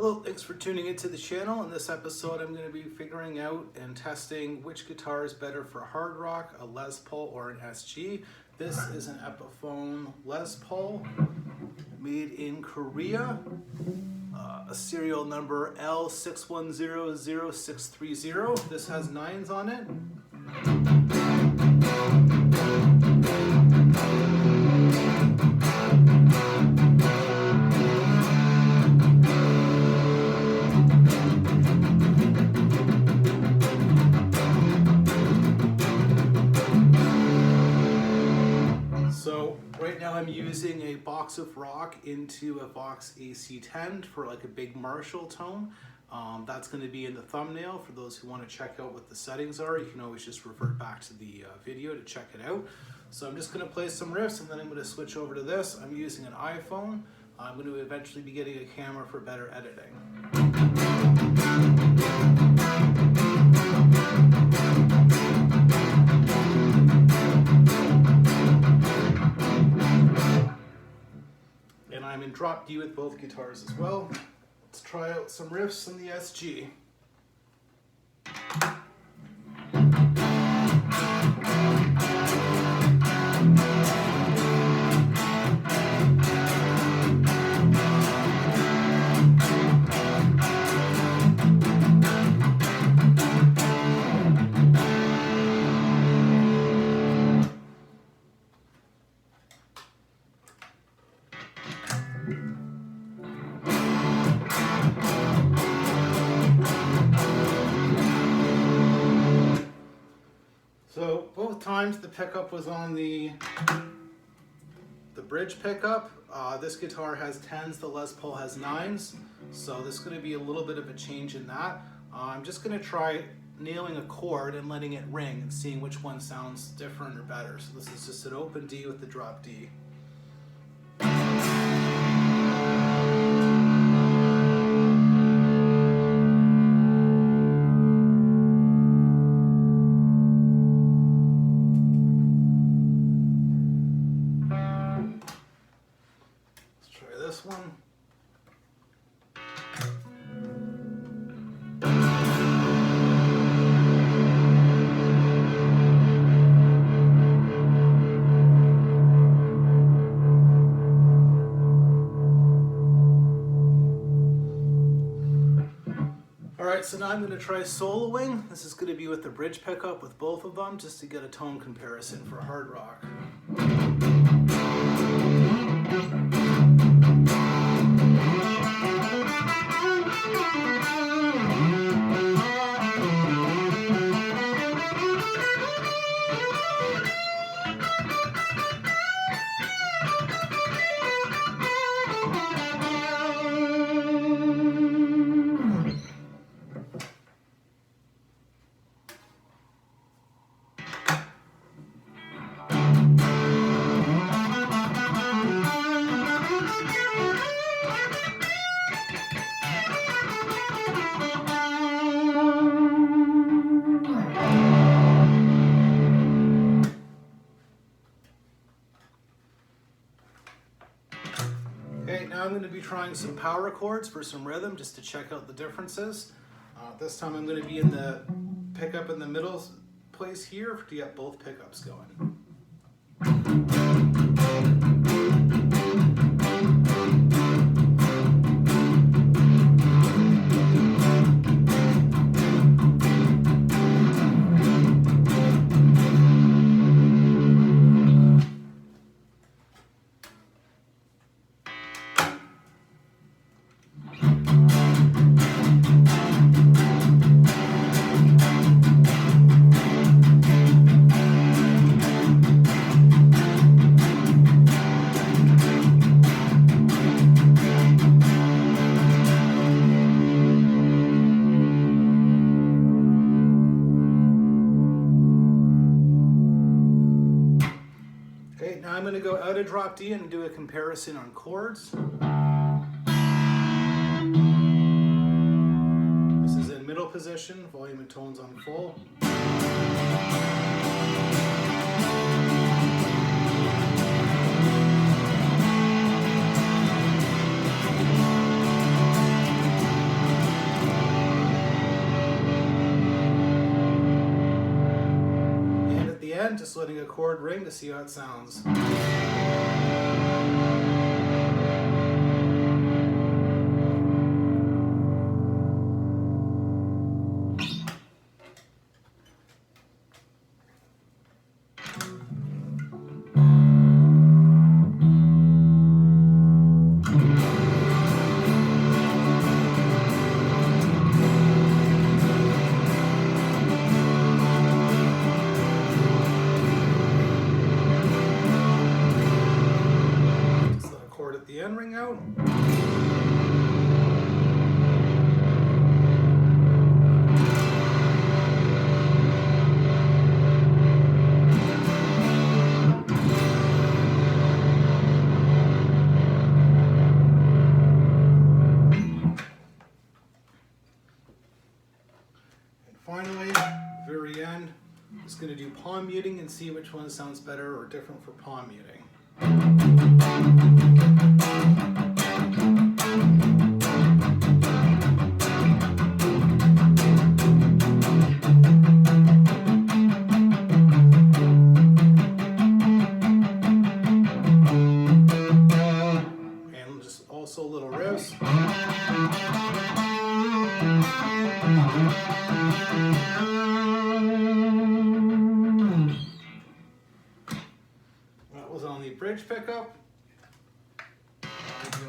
Hello, thanks for tuning into the channel. In this episode, I'm going to be figuring out and testing which guitar is better for hard rock, a Les Paul or an SG. This is an Epiphone Les Paul made in Korea, a serial number L61000630. This has 9s on it. Right now I'm using a box of rock into a Vox AC10 for like a big Marshall tone. That's going to be in the thumbnail for those who want to check out what the settings are. You can always just revert back to the video to check it out. So I'm just going to play some riffs and then I'm going to switch over to this. I'm using an iPhone. I'm going to eventually be getting a camera for better editing. And I'm in drop D with both guitars as well. Let's try out some riffs on the SG. So both times the pickup was on the bridge pickup. This guitar has 10s, the Les Paul has 9s. So this is going to be a little bit of a change in that. I'm just going to try nailing a chord and letting it ring and seeing which one sounds different or better. So this is just an open D with the drop D. This one. Alright, so now I'm going to try soloing. This is going to be with the bridge pickup with both of them just to get a tone comparison for hard rock. Okay, now I'm going to be trying some power chords for some rhythm just to check out the differences. This time I'm going to be in the pickup in the middle place here to get both pickups going. Now I'm going to go out of drop D and do a comparison on chords. This is in middle position, volume and tones on full. just letting a chord ring to see how it sounds. At the end ring out. And finally, very end, I'm just going to do palm muting and see which one sounds better or different for palm muting. And just also little riffs. That was on the bridge pickup.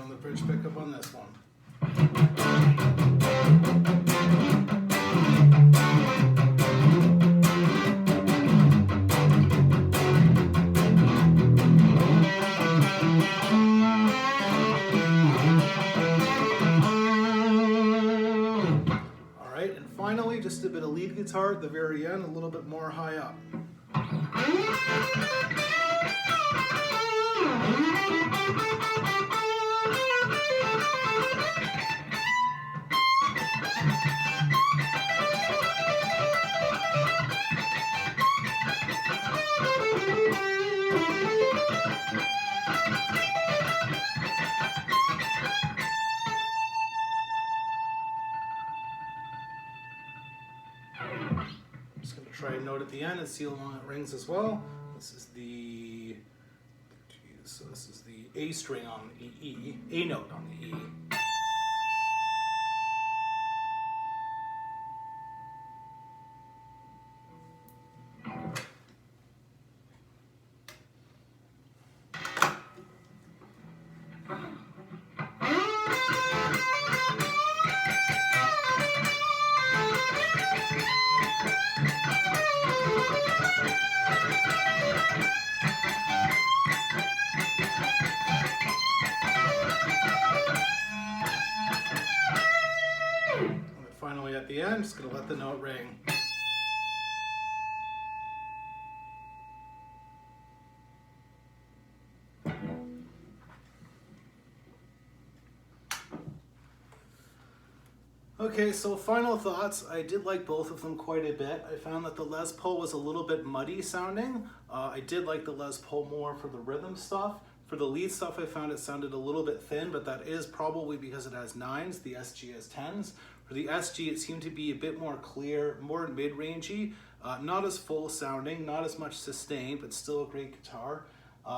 On the bridge pickup on this one. All right, and finally, just a bit of lead guitar at the very end, a little bit more high up. I'm just going to try a note at the end and see how long it rings as well. This is the, so this is the A string on the E, A note on the E. Finally at the end, just going to let the note ring. Okay, so final thoughts. I did like both of them quite a bit. I found that the Les Paul was a little bit muddy sounding. I did like the Les Paul more for the rhythm stuff. For the lead stuff, I found it sounded a little bit thin, but that is probably because it has 9s, the SG has 10s. For the SG, it seemed to be a bit more clear, more mid-rangey, not as full sounding, not as much sustain, but still a great guitar.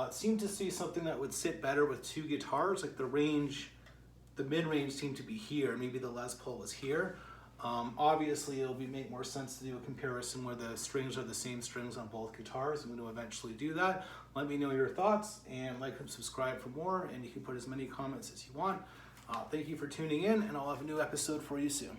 It seemed to see something that would sit better with two guitars, like the mid-range seemed to be here, maybe the Les Paul was here. Obviously, it'll make more sense to do a comparison where the strings are the same strings on both guitars. I'm going to eventually do that. Let me know your thoughts, and like and subscribe for more, and you can put as many comments as you want. Thank you for tuning in, and I'll have a new episode for you soon.